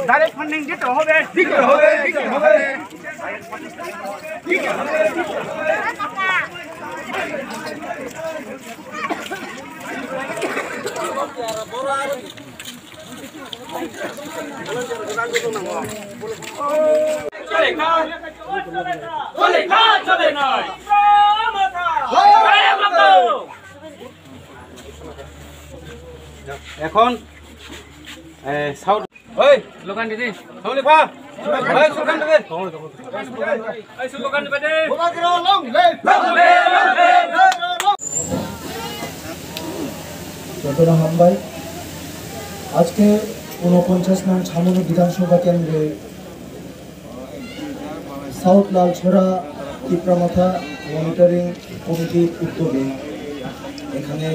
Direct funding দিতে হবে এখন সাউথ ওই লোকান দিদি সামনে পা ওই সুকান দিদি ওই সুকান দিদি ওবাগরা লং লে চট্টগ্রাম হামবাই আজকে 49 নং ছামনু বিধানসভা কেন্দ্রে সাউথ লালছড়া টিপ্রামাথা মনিটরিং কমিটির উদ্যোগে এখানে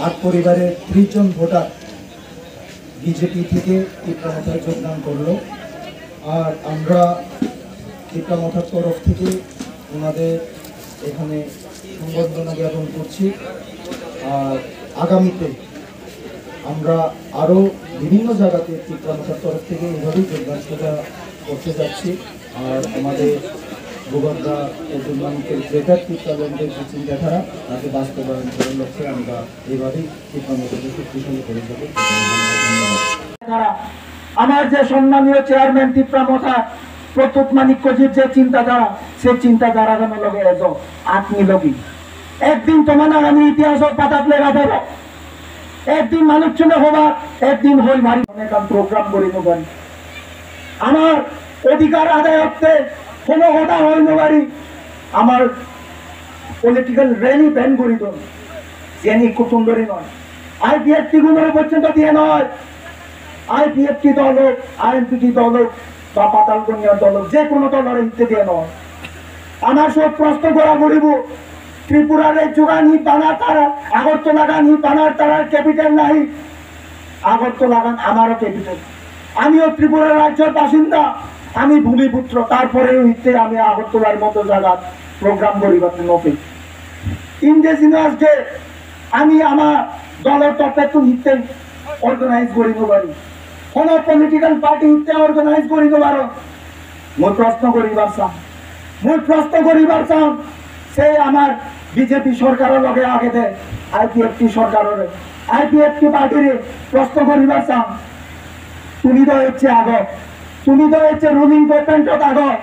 8 পরিবারের 30 জন ভোটার বিজেপি থেকে টিপ্রামাথায় যোগদান করলো। আর আমরা টিপ্রামাথার তরফ থেকে ওনাদের এখানে সংবর্ধনা জ্ঞাপন করছি। আর আগামীতে আমরা আরও বিভিন্ন জায়গাতে টিপ্রামাথার তরফ থেকে এইভাবেই যোগদান করতে যাচ্ছি। আর আমাদের গোবরদা মানুষের গ্রেটার টিপ্রাল্যান্ডের যে চিন্তাধারা তাকে বাস্তবায়ন করার লক্ষ্যে আমরা এইভাবেই টিপ্রামাথাকে শক্তিশালী করে যাবো। আমার যে সম্মানীয় চেয়ারম্যান টিপ্রামাথা প্রত্যুত মানিক্যজির যে চিন্তাধারা সেই চিন্তাধারা লগে এসো আত্মী লগি একদিন তোমার আমি ইতিহাস পাতাতলে রাধাব একদিন মানুষ চলে হবার একদিন হই ভারী অনেক প্রোগ্রাম করিব পারি আমার অধিকার আদায় করতে কোনো কথা হইল পারি আমার পলিটিক্যাল র্যালি ব্যান করি তো জেনি কুটুম্বরই নয় আইপিএফটি গুলোর পর্যন্ত দিয়ে নয় আইপিএফটি দল হোক আইএনপিটি দল হোক বা পাতালগঞ্জের দল হোক যে কোনো দলের হিতে দিয়ে নয় আমার সব প্রশ্ন করা করিব ত্রিপুরার যোগানি বানার তারা আগরতলা গান বানার তারার ক্যাপিটাল নাই আগরতলা গান আমারও ক্যাপিটাল আমিও ত্রিপুরা রাজ্যের বাসিন্দা আমি ভূমিপুত্র তারপরেও হিতে আমি আগরতলার মতো জায়গা প্রোগ্রাম করিবার নকে ইন্ডিজিনাস ডে আমি আমার দলের তরফে তো হিতে অর্গানাইজ করিব পারি কোন পলিটিক্যাল পার্টি হিতে অর্গানাইজ করিব পারো মই প্রশ্ন করিবার চাম সে আমার বিজেপি সরকারের লগে আগে দেয় আইপিএফটি সরকারের আইপিএফটি পার্টির প্রশ্ন করিবার চাম তুমি তো হচ্ছে আগত তুমি তো হচ্ছে রুলিং গভর্নমেন্টত আগত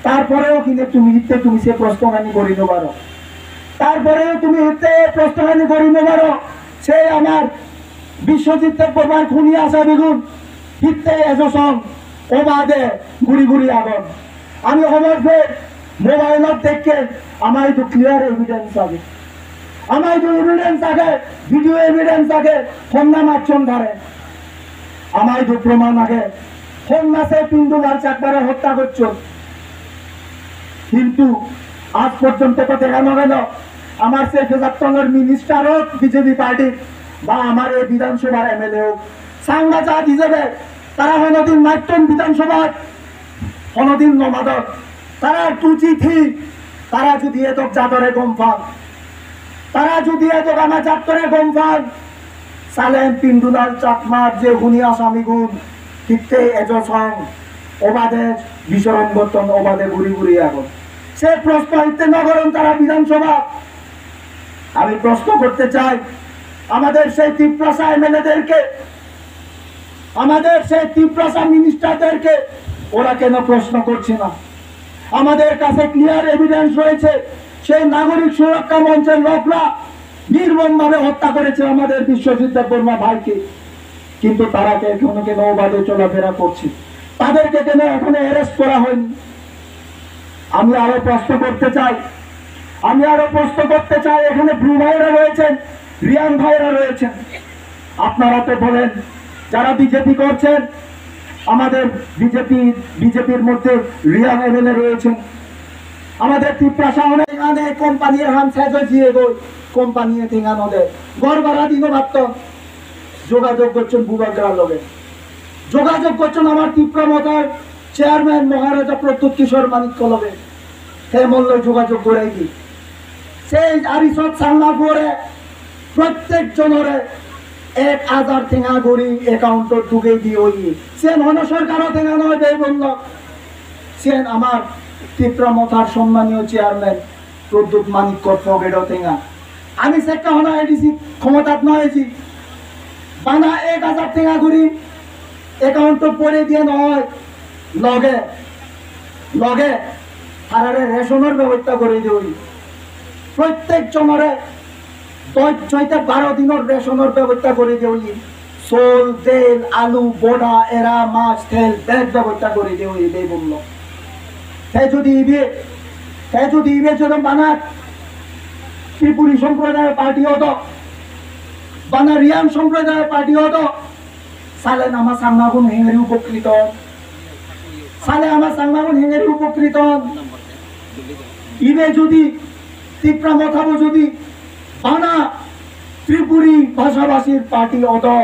তারপরেও কিন্তু তুমি হিতে তুমি সে প্রশ্নখানি করিব পারো তারপরেও তুমি হিতে প্রশ্নখানি করিব পারো সে আমার বিশ্বজিৎ দেববর্মার খুনি আসা বেগুন হিতে এজসং ও বাদে ঘুরি ঘুরি আগন আমি সমর্থে মোবাইলত দেখে আমার তো ক্লিয়ার এভিডেন্স আছে আমার তো এভিডেন্স আছে ভিডিও এভিডেন্স আছে সন্ধ্যা মারছন ধারে আমার তো প্রমাণ আছে সন্ন্যাসে পিন্ডুলার চাকবারে হত্যা করছ কিন্তু আজ পর্যন্ত তো দেখানো গেল আমার সে ফেজাতঙ্গের মিনিস্টার হোক বিজেপি পার্টির বা আমার এই বিধানসভার এমএলএ হোক সাংবা জাত হিসেবে তারা কোনোদিন মাইটন বিধানসভার কোনোদিন নমাদক তারা টুচিথি তারা যদি এত জাতরে গম পান তারা যদি এত আমার জাতরে গম পান সালেম পিন্ডুলার চাকমার যে হুনি আসামি গুণ হিতে এজসং ওবাদে বিচরণ করতেন ওবাদে ঘুরি ঘুরি এখন সে প্রশ্ন হিতে নগরণ তারা বিধানসভা আমি প্রশ্ন করতে চাই আমাদের সেই ত্রিপ্রাসা এমএলএদেরকে আমাদের সেই ত্রিপ্রাসা মিনিস্টারদেরকে ওরা কেন প্রশ্ন করছে না আমাদের কাছে ক্লিয়ার এভিডেন্স রয়েছে সেই নাগরিক সুরক্ষা মঞ্চের লোকরা নির্মমভাবে হত্যা করেছে আমাদের বিশ্বজিৎ দেববর্মা ভাইকে কিন্তু তারা কেন কেন অবাধে চলাফেরা করছে, তাদেরকে কেন এখনো অ্যারেস্ট করা হয়নি? আমি আরো প্রশ্ন করতে চাই, এখানে ব্লু ভাইরা রয়েছেন, রিয়ান ভাইরা রয়েছেন। আপনারা তো বলেন যারা বিজেপি করছেন, আমাদের বিজেপির মধ্যে রিয়ান এমএলএ রয়েছেন, আমাদের ত্রিপ্রাসাহনে এখানে কোম্পানির হাম সেজো জিয়ে গই কোম্পানিয়ে ঠিকানো দেয় গড় ভাড়া দিন মাত্র যোগাযোগ করছেন বুবাগ্রার লগে, যোগাযোগ করছেন আমার ত্রিপ্রামতার চেয়ারম্যান মহারাজা প্রত্যুৎ কিশোর মানিক্য লগে, হে মল্ল যোগাযোগ করে কি সেই আরিসত সাংলা করে প্রত্যেক জনরে 1000 ঠেঙা গড়ি অ্যাকাউন্ট ঢুকে দিয়ে ওই সেন হন সরকারও ঠেঙা নয় দেয় বলল, সেন আমার ত্রিপ্রামথার সম্মানীয় চেয়ারম্যান প্রদ্যুৎ মানিক্য ফগেডও ঠেঙা। আমি সেটা হনা এডিসি ক্ষমতাত নয়েছি বানা 1000 ঠেঙা গড়ি অ্যাকাউন্ট পড়ে দিয়ে নয় লগে লগে হারারে রেশনের ব্যবস্থা করে দিই, প্রত্যেক জনরে 12 দিনের রেশনের ব্যবস্থা করে দিই, সোল তেল আলু বোডা এরা মাছ তেল ব্যাগ ব্যবস্থা করে দিই বলল। তাই যদি যদি বানা ত্রিপুরী সম্প্রদায়ের পার্টি হতো, বানা রিয়ান সম্প্রদায়ের পার্টি হতো, সালে আমার সাংমাগুন হেঙ্গেরি উপকৃত, সালে আমার সাংমাগুন হেঙ্গেরি উপকৃত। ইবে যদি ত্রিপ্রামথাবো যদি বানা ত্রিপুরী ভাষাভাষীর পার্টি হতো,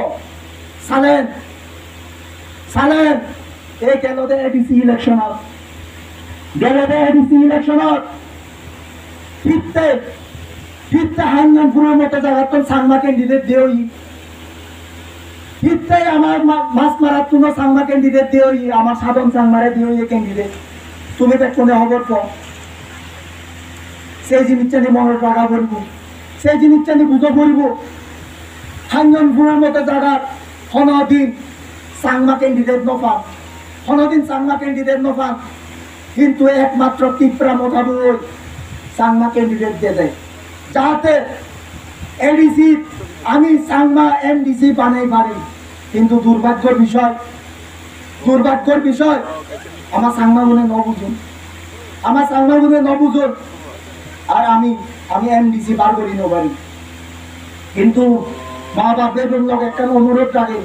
সালেন এই গেলদে এডিসি ইলেকশনত ফিরতে হাঙ্গামপুরের মতো জায়গা তো সাংমা ক্যান্ডিডেট দেওই, ফিরতে আমার মাছ মারার তুনো সাংমা ক্যান্ডিডেট দেওই, আমার সাধন সাংমারে দেওই ক্যান্ডিডেট, তুমি তো কোনে খবর পাও, সেই জিনিসটা নিয়ে মনের রাখা পড়ব, সেই জিনিসটা নিয়ে বুঝো পড়ব। হাঙ্গামপুরের মতো জায়গার হনদিন সাংমা ক্যান্ডিডেট নফান, হনদিন সাংমা ক্যান্ডিডেট নফান, কিন্তু একমাত্র ত্রিপ্রামথাবই সাংমা ক্যান্ডিডেট দিয়ে দেয়, যাতে এডিসি আমি সাংমা এমডিসি বানাই পারি। কিন্তু দুর্ভাগ্যের বিষয় আমার সাংমা গুনে নবুঝুন, আর আমি এমডিসি বার করি পারি। কিন্তু মা বাপের লোক একটা অনুরোধ রাখে,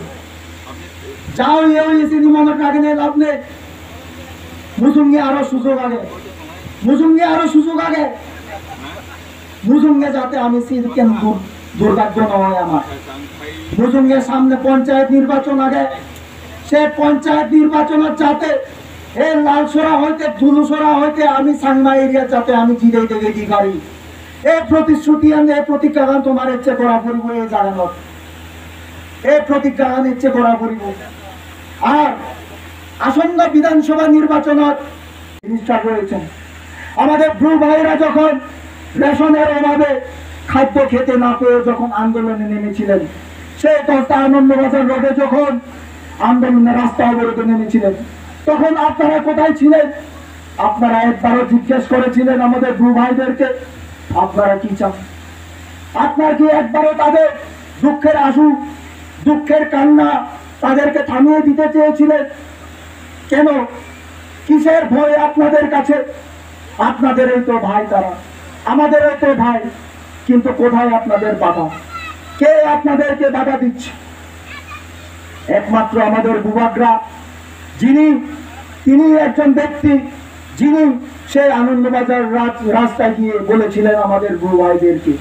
যাও এসে মনে রাখে নেই লাভ নেই, মুসুঙ্গে আরো সুযোগ আগে মুসুঙ্গে যাতে আমি কেন দুর্ভাগ্য নয় আমার। মুসুঙ্গের সামনে পঞ্চায়েত নির্বাচন আগে, সে পঞ্চায়েত নির্বাচনের যাতে এই লালসরা হইতে ধুলুসরা হইতে আমি সাংমা এরিয়া যাতে আমি জিরে দেখে দিই পারি, এই প্রতিশ্রুতি আমি এই প্রতিজ্ঞান তোমার ইচ্ছে করা পড়ব, এই জানানোর এই প্রতিজ্ঞান ইচ্ছে করা পড়ব। আর আসন্ন বিধানসভা নির্বাচনের মিনিস্টার রয়েছেন আমাদের ব্রু ভাইরা, যখন রেশনের অভাবে খাদ্য খেতে না পেয়ে যখন আন্দোলনে নেমেছিলেন, সেই কথা আনন্দবাজার রোডে যখন আন্দোলনের রাস্তা অবরোধে নেমেছিলেন, তখন আপনারা কোথায় ছিলেন? আপনারা একবারও জিজ্ঞেস করেছিলেন আমাদের ব্রু ভাইদেরকে আপনারা কি চান? আপনার কি একবারও তাদের দুঃখের আশু, দুঃখের কান্না তাদেরকে থামিয়ে দিতে চেয়েছিলেন? কেন, কিসের ভয় আপনাদের কাছে? আপনাদেরই তো ভাই তারা, আমাদেরও তো ভাই, কিন্তু কোথায় আপনাদের বাধা? কে আপনাদেরকে বাধা দিচ্ছে? একমাত্র আমাদের বুবাগ্রা, তিনি একজন ব্যক্তি, যিনি সেই আনন্দবাজার রাস্তায় গিয়ে বলেছিলেন আমাদের গুরু ভাইদেরকে,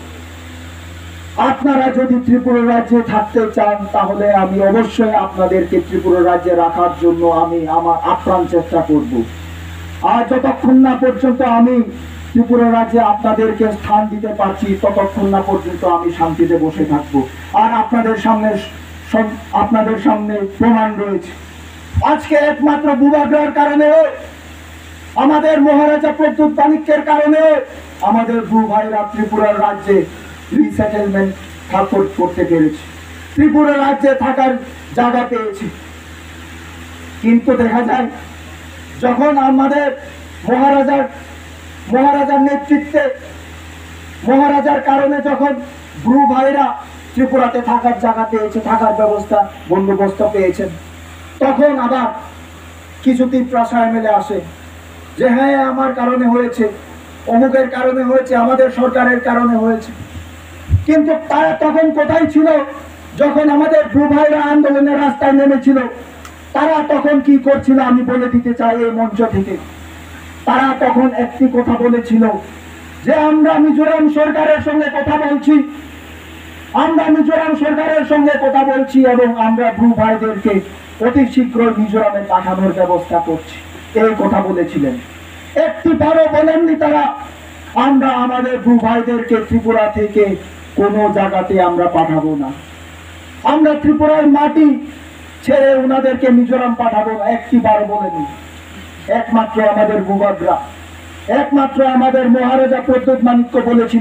আপনারা যদি ত্রিপুরা রাজ্যে থাকতে চান তাহলে আমি অবশ্যই আপনাদেরকে ত্রিপুরা রাজ্যে রাখার জন্য আমি আমার আপ্রাণ চেষ্টা করব। আর যতক্ষণ না পর্যন্ত আমি ত্রিপুরা রাজ্যে আপনাদেরকে স্থান দিতে পারছি, ততক্ষণ না পর্যন্ত আমি শান্তিতে বসে থাকব। আর আপনাদের সামনে প্রমাণ রয়েছে, আজকে একমাত্র বুবাগ্রার কারণে, আমাদের মহারাজা প্রদ্যুৎ মানিক্যের কারণে আমাদের ব্রু ভাইরা ত্রিপুরার রাজ্যে রিসেটেলমেন্ট করতে পেরেছে, ত্রিপুরা রাজ্যে থাকার জায়গা পেয়েছে। কিন্তু দেখা যায় যখন আমাদের মহারাজার নেতৃত্বে, মহারাজার কারণে যখন ব্রু ভাইরা ত্রিপুরাতে থাকার জায়গা পেয়েছে, থাকার ব্যবস্থা বন্দোবস্ত পেয়েছেন। তখন আবার কিছু ত্রিপুরা এমএলএ আসে যে হ্যাঁ আমার কারণে হয়েছে, অমুকের কারণে হয়েছে, আমাদের সরকারের কারণে হয়েছে। কিন্তু তারা তখন কোথায় ছিল যখন আমাদের ভ্রু ভাইরা আন্দোলনের রাস্তায় নেমেছিল? তারা তখন কি করছিল আমি বলে দিতে চাই এই মঞ্চ থেকে। তারা তখন একটি কথা বলেছিল যে আমরা মিজোরাম সরকারের সঙ্গে কথা বলছি, আমরা মিজোরাম সরকারের সঙ্গে কথা বলছি এবং আমরা ভ্রু ভাইদেরকে অতি শীঘ্রই মিজোরামে পাঠানোর ব্যবস্থা করছি, এই কথা বলেছিলেন। একটি বারও বলেননি তারা আমরা আমাদের ভ্রু ভাইদেরকে ত্রিপুরা থেকে কোনো জায়গাতে আমরা পাঠাবো না, আমরা ত্রিপুরার মাটি ছেড়ে ওনাদেরকে মিজোরাম পাঠাবো না, একটি বারও বলেনি। একমাত্র আমাদের ভূভাগরা, একমাত্র আমাদের মহারাজা প্রদ্যোৎ মাণিক্য বলেছিল